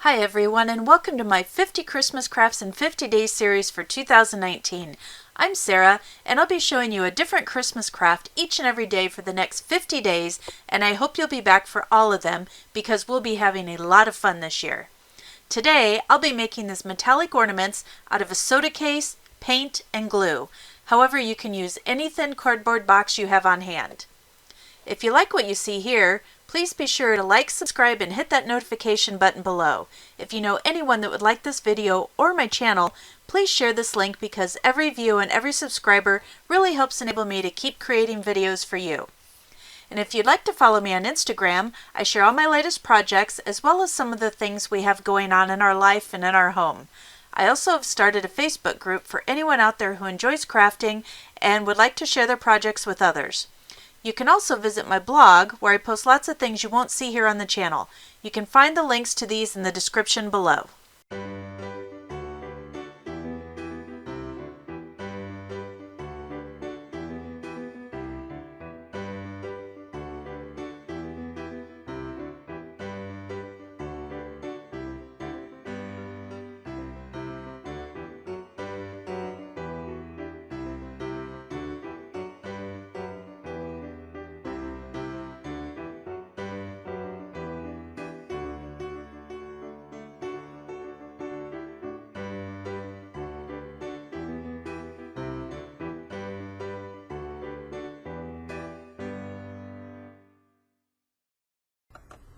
Hi everyone, and welcome to my 50 Christmas Crafts in 50 Days series for 2019. I'm Sarah, and I'll be showing you a different Christmas craft each and every day for the next 50 days, and I hope you'll be back for all of them because we'll be having a lot of fun this year. Today, I'll be making these metallic ornaments out of a soda case, paint, and glue. However, you can use any thin cardboard box you have on hand. If you like what you see here, please be sure to like, subscribe, and hit that notification button below. If you know anyone that would like this video or my channel, please share this link because every view and every subscriber really helps enable me to keep creating videos for you. And if you'd like to follow me on Instagram, I share all my latest projects as well as some of the things we have going on in our life and in our home. I also have started a Facebook group for anyone out there who enjoys crafting and would like to share their projects with others. You can also visit my blog where I post lots of things you won't see here on the channel. You can find the links to these in the description below.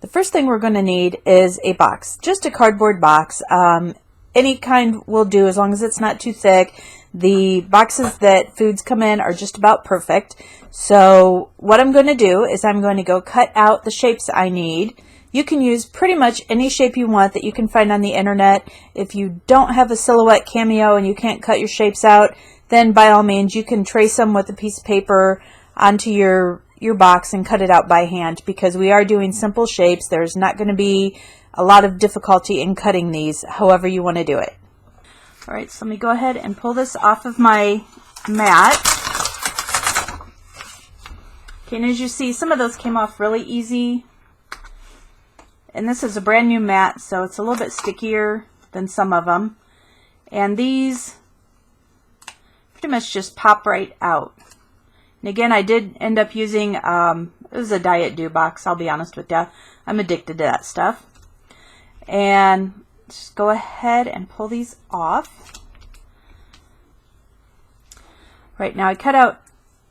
The first thing we're going to need is a box, just a cardboard box. Any kind will do as long as it's not too thick. The boxes that foods come in are just about perfect. So what I'm going to do is I'm going to go cut out the shapes I need. You can use pretty much any shape you want that you can find on the internet. If you don't have a silhouette cameo and you can't cut your shapes out, then by all means you can trace them with a piece of paper onto your box and cut it out by hand, because we are doing simple shapes. There's not going to be a lot of difficulty in cutting these however you want to do it. Alright, so let me go ahead and pull this off of my mat. Okay, and as you see, some of those came off really easy. And this is a brand new mat, so it's a little bit stickier than some of them. And these pretty much just pop right out. And again, I did end up using, it was a Diet Dew box, I'll be honest with you. I'm addicted to that stuff. And just go ahead and pull these off. Right now I cut out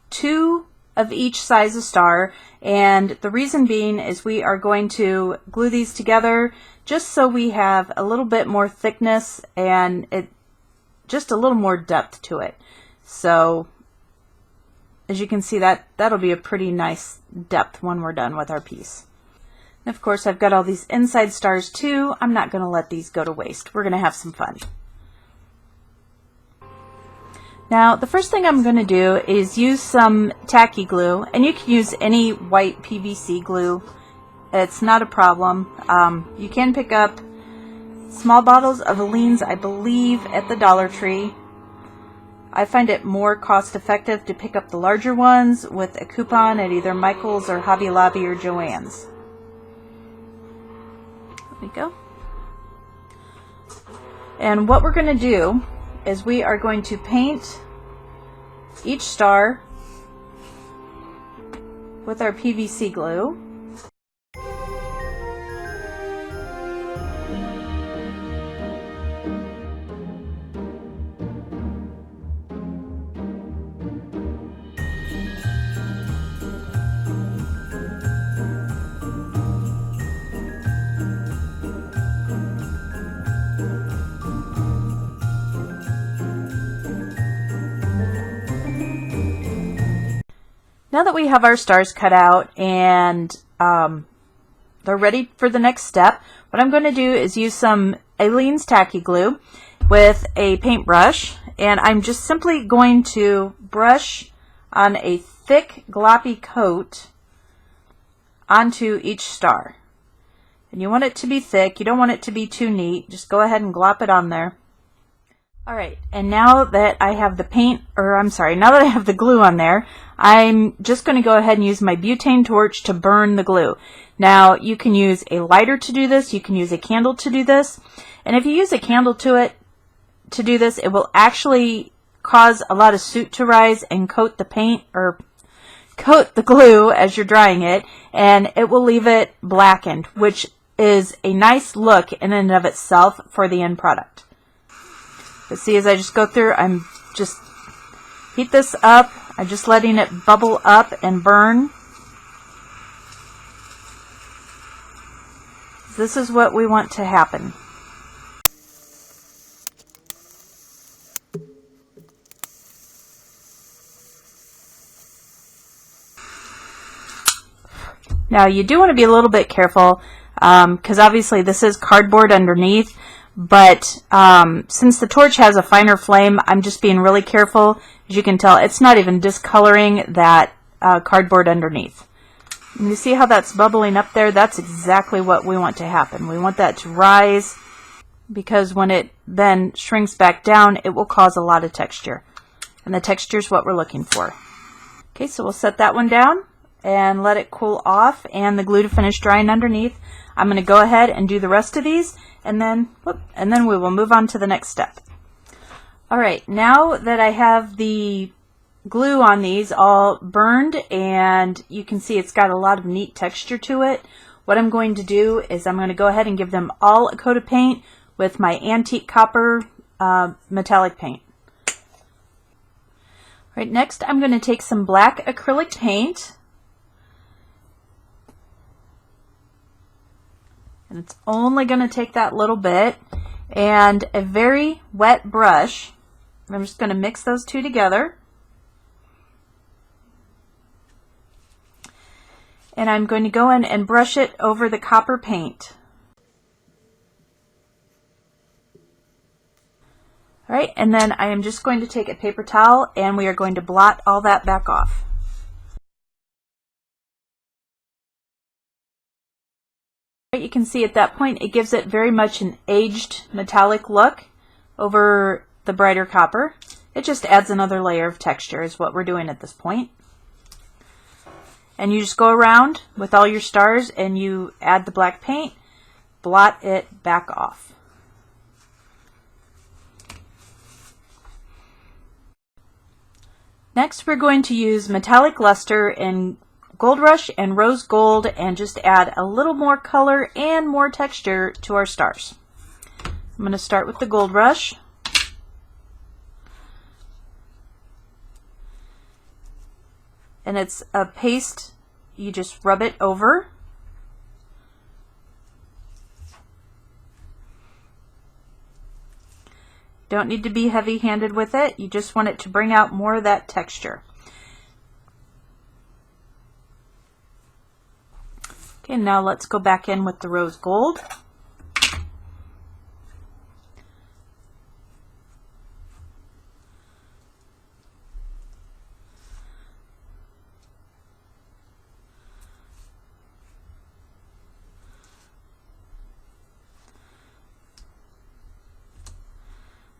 2 of each size of star, and the reason being is we are going to glue these together just so we have a little bit more thickness and just a little more depth to it. So as you can see, that'll be a pretty nice depth when we're done with our piece. And of course, I've got all these inside stars too. I'm not going to let these go to waste. We're going to have some fun. Now, the first thing I'm going to do is use some tacky glue, and you can use any white PVC glue. It's not a problem. You can pick up small bottles of Aleene's, I believe, at the Dollar Tree. I find it more cost effective to pick up the larger ones with a coupon at either Michael's or Hobby Lobby or Joann's. There we go. And what we're going to do is we are going to paint each star with our PVC glue. Now that we have our stars cut out and they're ready for the next step, what I'm going to do is use some Aleene's tacky glue with a paintbrush, and I'm just simply going to brush on a thick gloppy coat onto each star. And you want it to be thick, you don't want it to be too neat. Just go ahead and glop it on there. Alright, and now that I have the paint, or I'm sorry, now that I have the glue on there, I'm just going to go ahead and use my butane torch to burn the glue. Now, you can use a lighter to do this, you can use a candle to do this, and if you use a candle to do this, it will actually cause a lot of soot to rise and coat the paint, or coat the glue as you're drying it, and it will leave it blackened, which is a nice look in and of itself for the end product. But see, as I just go through, I'm just heat this up. I'm just letting it bubble up and burn. This is what we want to happen. Now, you do want to be a little bit careful because obviously this is cardboard underneath. But since the torch has a finer flame, I'm just being really careful. As you can tell, it's not even discoloring that cardboard underneath. And you see how that's bubbling up there? That's exactly what we want to happen. We want that to rise, because when it then shrinks back down, it will cause a lot of texture. And the texture is what we're looking for. Okay, so we'll set that one down and let it cool off and the glue to finish drying underneath. I'm going to go ahead and do the rest of these, and then we will move on to the next step. Alright, now that I have the glue on these all burned and you can see it's got a lot of neat texture to it, what I'm going to do is I'm going to go ahead and give them all a coat of paint with my antique copper metallic paint. Alright, next I'm going to take some black acrylic paint. And it's only going to take that little bit, and a very wet brush. I'm just going to mix those two together. And I'm going to go in and brush it over the copper paint. Alright, and then I am just going to take a paper towel and we are going to blot all that back off. You can see at that point it gives it very much an aged metallic look over the brighter copper. It just adds another layer of texture is what we're doing at this point. And you just go around with all your stars and you add the black paint, blot it back off. Next we're going to use metallic luster in Gold Rush and Rose Gold and just add a little more color and more texture to our stars. I'm going to start with the Gold Rush. And it's a paste, you just rub it over. Don't need to be heavy-handed with it, you just want it to bring out more of that texture. Okay, now let's go back in with the Rose Gold.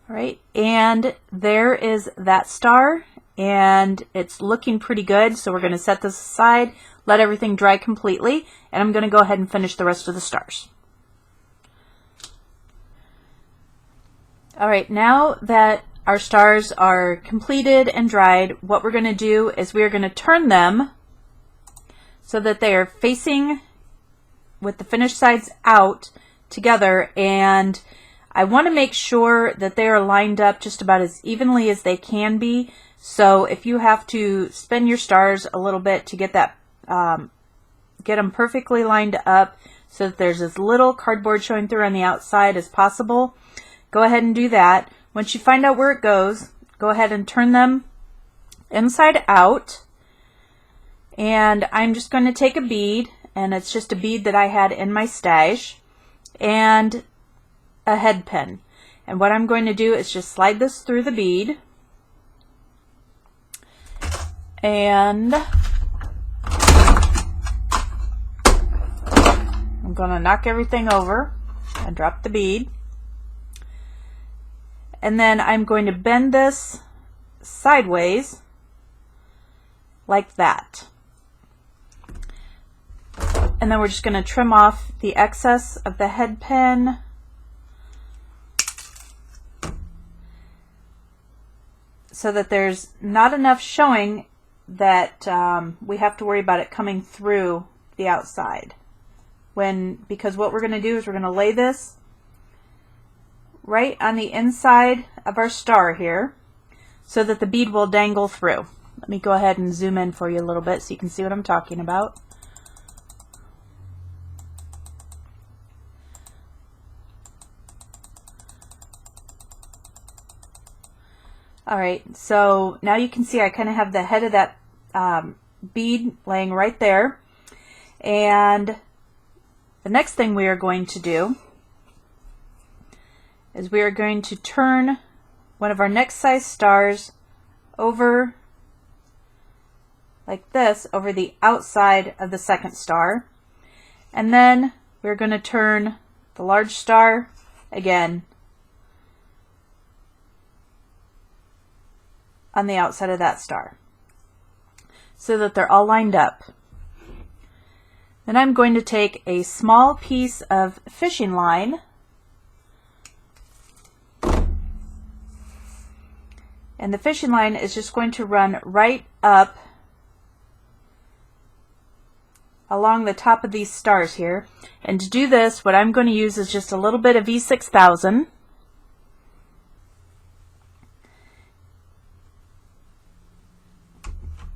All right, and there is that star, and it's looking pretty good, so we're going to set this aside, let everything dry completely, and I'm going to go ahead and finish the rest of the stars. Alright, now that our stars are completed and dried, what we're going to do is we are going to turn them so that they are facing with the finished sides out together, and I want to make sure that they are lined up just about as evenly as they can be. So if you have to spin your stars a little bit to get that, get them perfectly lined up so that there's as little cardboard showing through on the outside as possible, go ahead and do that. Once you find out where it goes, go ahead and turn them inside out. And I'm just going to take a bead, and it's just a bead that I had in my stash, and a head pin. And what I'm going to do is just slide this through the bead, and I'm going to knock everything over and drop the bead. And then I'm going to bend this sideways like that. And then we're just going to trim off the excess of the head pin. So that there's not enough showing that we have to worry about it coming through the outside. Because what we're going to do is we're going to lay this right on the inside of our star here so that the bead will dangle through. Let me go ahead and zoom in for you a little bit so you can see what I'm talking about. Alright, so now you can see I kind of have the head of that bead laying right there. And the next thing we are going to do is we are going to turn one of our next size stars over like this, over the outside of the second star. And then we're going to turn the large star again on the outside of that star so that they're all lined up. Then I'm going to take a small piece of fishing line and the fishing line is just going to run right up along the top of these stars here. And to do this, what I'm going to use is just a little bit of E6000.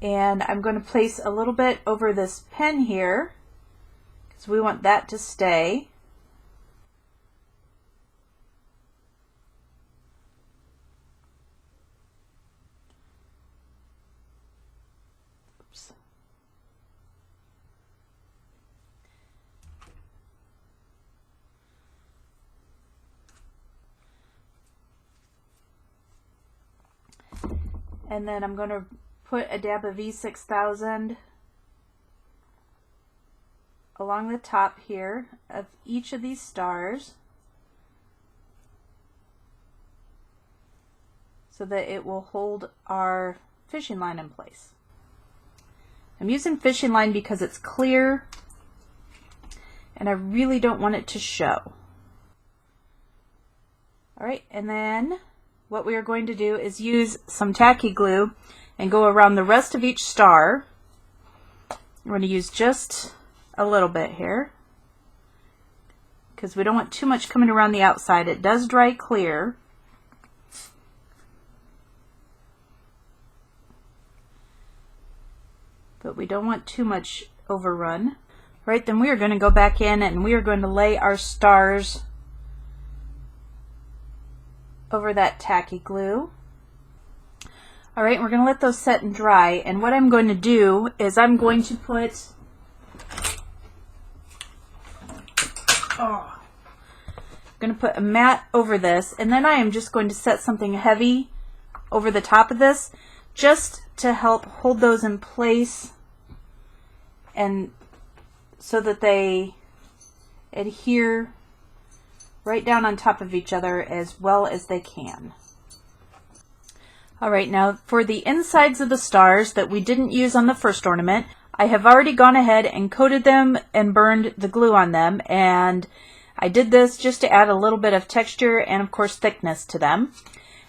And I'm going to place a little bit over this pin here because we want that to stay. Oops. And then I'm going to put a dab of E6000 along the top here of each of these stars so that it will hold our fishing line in place. I'm using fishing line because it's clear and I really don't want it to show. Alright, and then what we are going to do is use some tacky glue and go around the rest of each star. We're going to use just a little bit here because we don't want too much coming around the outside. It does dry clear. But we don't want too much overrun. Right, then we are going to go back in and we are going to lay our stars over that tacky glue. Alright, we're going to let those set and dry, and what I'm going to do is I'm going to put a mat over this, and then I am just going to set something heavy over the top of this just to help hold those in place and so that they adhere right down on top of each other as well as they can. Alright, now for the insides of the stars that we didn't use on the first ornament, I have already gone ahead and coated them and burned the glue on them, and I did this just to add a little bit of texture and of course thickness to them.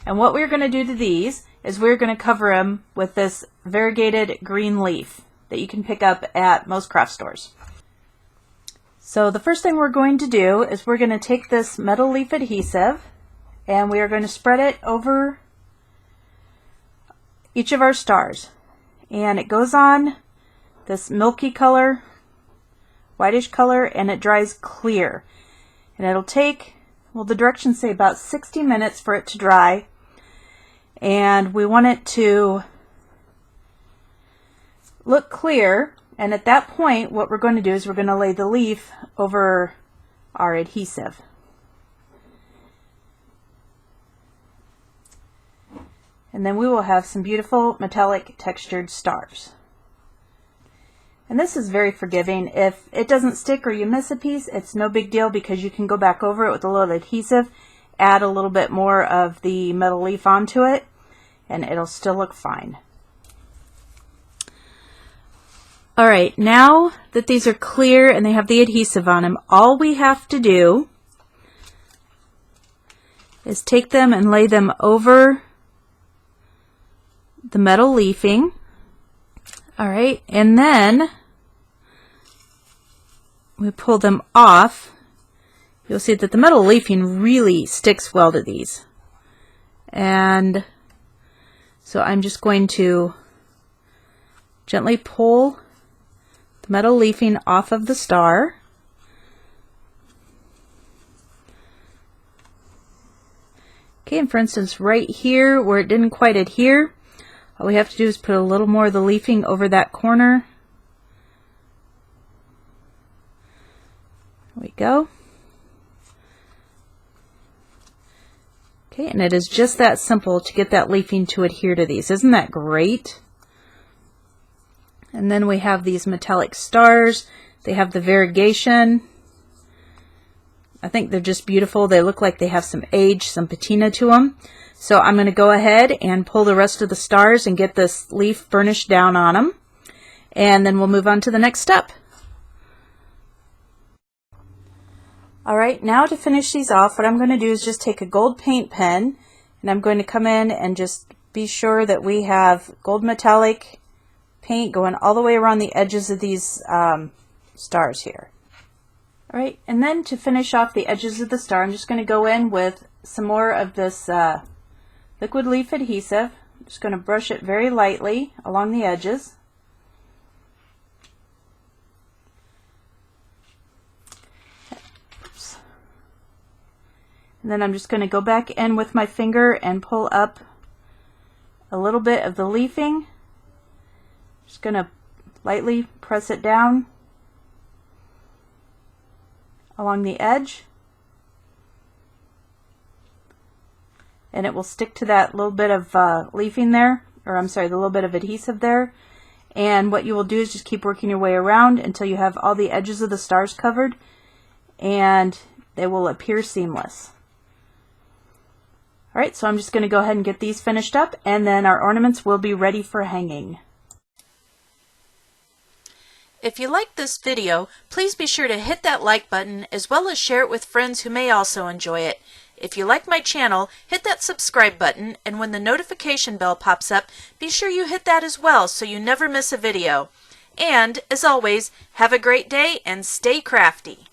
And what we're going to do to these is we're going to cover them with this variegated green leaf that you can pick up at most craft stores. So the first thing we're going to do is we're going to take this metal leaf adhesive and we are going to spread it over each of our stars, and it goes on this milky color, whitish color, and it dries clear, and it'll take, well, the directions say about 60 minutes for it to dry, and we want it to look clear. And at that point what we're going to do is we're going to lay the leaf over our adhesive. And then we will have some beautiful metallic textured stars. And this is very forgiving. If it doesn't stick or you miss a piece, it's no big deal because you can go back over it with a little adhesive add a little bit more of the metal leaf onto it, and it'll still look fine. Alright, now that these are clear and they have the adhesive on them, all we have to do is take them and lay them over the metal leafing. Alright, and then we pull them off. You'll see that the metal leafing really sticks well to these. And so I'm just going to gently pull the metal leafing off of the star. Okay, and for instance, right here where it didn't quite adhere, all we have to do is put a little more of the leafing over that corner. There we go. Okay, and it is just that simple to get that leafing to adhere to these. Isn't that great? And then we have these metallic stars. They have the variegation. I think they're just beautiful. They look like they have some age, some patina to them. So I'm going to go ahead and pull the rest of the stars and get this leaf burnished down on them. And then we'll move on to the next step. Alright, now to finish these off, what I'm going to do is just take a gold paint pen, and I'm going to come in and just be sure that we have gold metallic paint going all the way around the edges of these stars here. Alright, and then to finish off the edges of the star, I'm just going to go in with some more of this liquid leaf adhesive. I'm just going to brush it very lightly along the edges. Oops. And then I'm just going to go back in with my finger and pull up a little bit of the leafing. Just going to lightly press it down along the edge, and it will stick to that little bit of leafing there, or I'm sorry, the little bit of adhesive there. And what you will do is just keep working your way around until you have all the edges of the stars covered, and they will appear seamless. Alright, so I'm just going to go ahead and get these finished up, and then our ornaments will be ready for hanging. If you liked this video, please be sure to hit that like button as well as share it with friends who may also enjoy it. If you like my channel, hit that subscribe button, and when the notification bell pops up, be sure you hit that as well so you never miss a video. And, as always, have a great day and stay crafty!